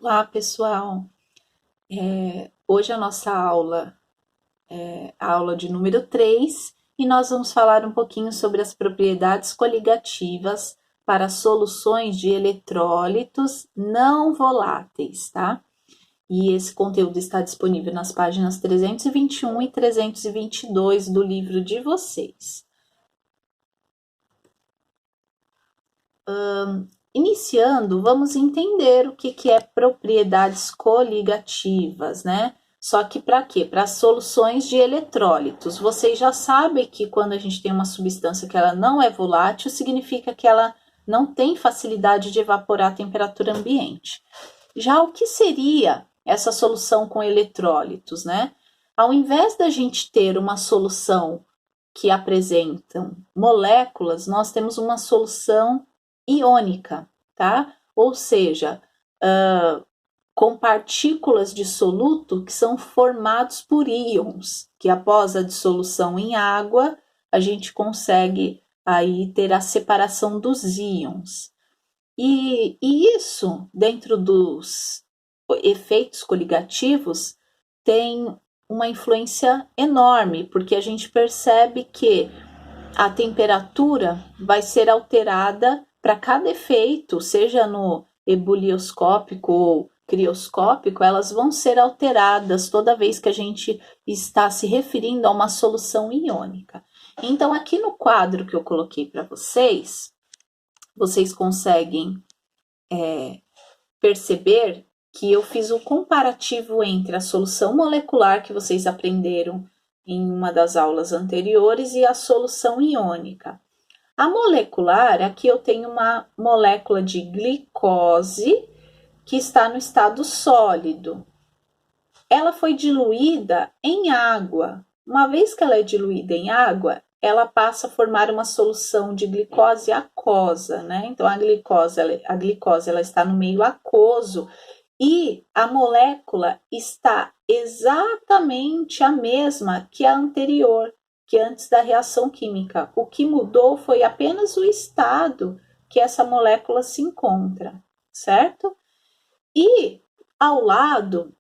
Olá, pessoal. Hoje a nossa aula é a aula de número 3 e nós vamos falar um pouquinho sobre as propriedades coligativas para soluções de eletrólitos não voláteis, tá? E esse conteúdo está disponível nas páginas 321 e 322 do livro de vocês. Iniciando, vamos entender o que é propriedades coligativas, né? Só que para quê? Para soluções de eletrólitos. Vocês já sabem que quando a gente tem uma substância que ela não é volátil, significa que ela não tem facilidade de evaporar a temperatura ambiente. Já o que seria essa solução com eletrólitos, né? Ao invés da gente ter uma solução que apresentam moléculas, nós temos uma solução iônica, tá? Ou seja, com partículas de soluto que são formados por íons, que após a dissolução em água, a gente consegue aí ter a separação dos íons. E isso, dentro dos efeitos coligativos, tem uma influência enorme, porque a gente percebe que a temperatura vai ser alterada para cada efeito, seja no ebulioscópico ou crioscópico, elas vão ser alteradas toda vez que a gente está se referindo a uma solução iônica. Então, aqui no quadro que eu coloquei para vocês conseguem perceber que eu fiz um comparativo entre a solução molecular que vocês aprenderam em uma das aulas anteriores e a solução iônica. A molecular, aqui eu tenho uma molécula de glicose que está no estado sólido. Ela foi diluída em água. Uma vez que ela é diluída em água, ela passa a formar uma solução de glicose aquosa, né? Então a glicose ela está no meio aquoso e a molécula está exatamente a mesma que a anterior, que antes da reação química. O que mudou foi apenas o estado que essa molécula se encontra, certo? E ao lado,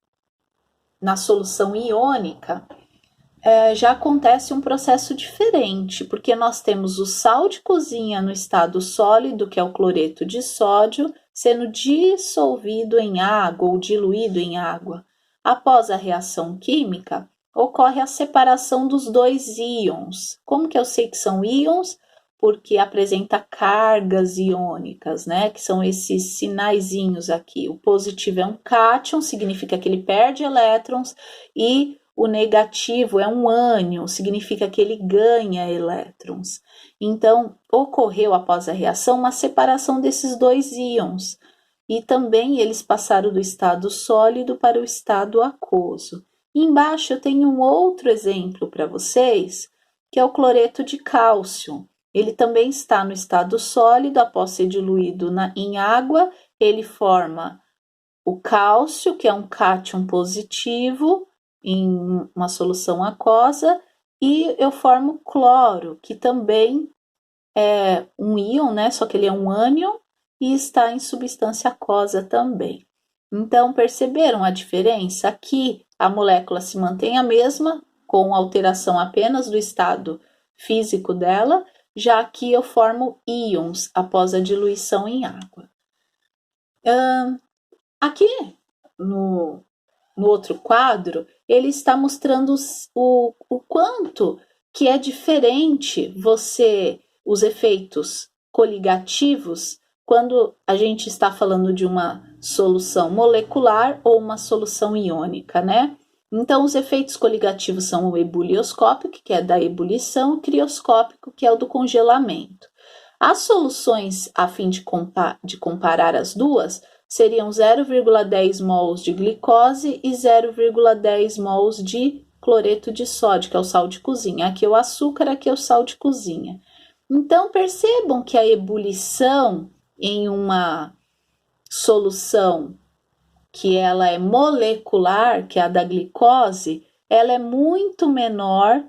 na solução iônica, já acontece um processo diferente, porque nós temos o sal de cozinha no estado sólido, que é o cloreto de sódio, sendo dissolvido em água ou diluído em água. Após a reação química, ocorre a separação dos dois íons. Como que eu sei que são íons? Porque apresenta cargas iônicas, né? Que são esses sinaizinhos aqui. O positivo é um cátion, significa que ele perde elétrons, e o negativo é um ânion, significa que ele ganha elétrons. Então, ocorreu após a reação uma separação desses dois íons. E também eles passaram do estado sólido para o estado aquoso. E embaixo eu tenho um outro exemplo para vocês, que é o cloreto de cálcio. Ele também está no estado sólido, após ser diluído em água, ele forma o cálcio, que é um cátion positivo, em uma solução aquosa, e eu formo cloro, que também é um íon, né? Só que ele é um ânion e está em substância aquosa também. Então, perceberam a diferença? Aqui a molécula se mantém a mesma, com alteração apenas do estado físico dela, já aqui eu formo íons após a diluição em água. Aqui no outro quadro, ele está mostrando o quanto que é diferente os efeitos coligativos quando a gente está falando de uma solução molecular ou uma solução iônica, né? Então, os efeitos coligativos são o ebulioscópico, que é da ebulição, e o crioscópico, que é o do congelamento. As soluções, a fim de comparar as duas, seriam 0,10 mols de glicose e 0,10 mols de cloreto de sódio, que é o sal de cozinha. Aqui é o açúcar, aqui é o sal de cozinha. Então, percebam que a ebulição em uma solução que ela é molecular, que é a da glicose, ela é muito menor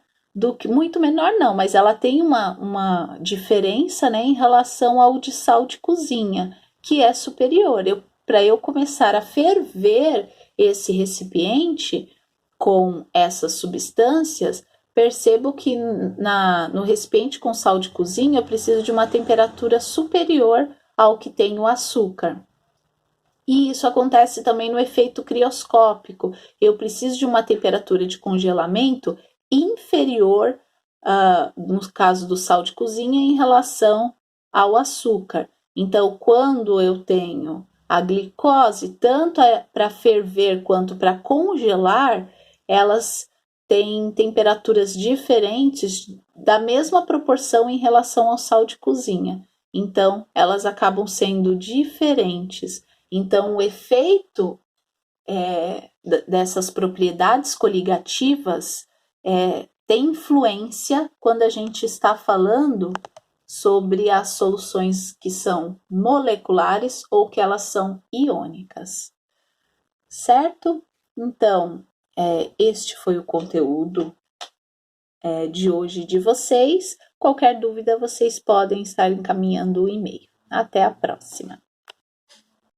muito menor não, mas ela tem uma diferença, né, em relação ao de sal de cozinha, que é superior. Eu para eu começar a ferver esse recipiente com essas substâncias, percebo que no recipiente com sal de cozinha eu preciso de uma temperatura superior ao que tem o açúcar. E isso acontece também no efeito crioscópico. Eu preciso de uma temperatura de congelamento inferior, no caso do sal de cozinha, em relação ao açúcar. Então, quando eu tenho a glicose, tanto para ferver quanto para congelar, elas têm temperaturas diferentes da mesma proporção em relação ao sal de cozinha. Então, elas acabam sendo diferentes. Então, o efeito dessas propriedades coligativas tem influência quando a gente está falando sobre as soluções que são moleculares ou que elas são iônicas, certo? Então, este foi o conteúdo de hoje de vocês. Qualquer dúvida, vocês podem estar encaminhando o e-mail. Até a próxima!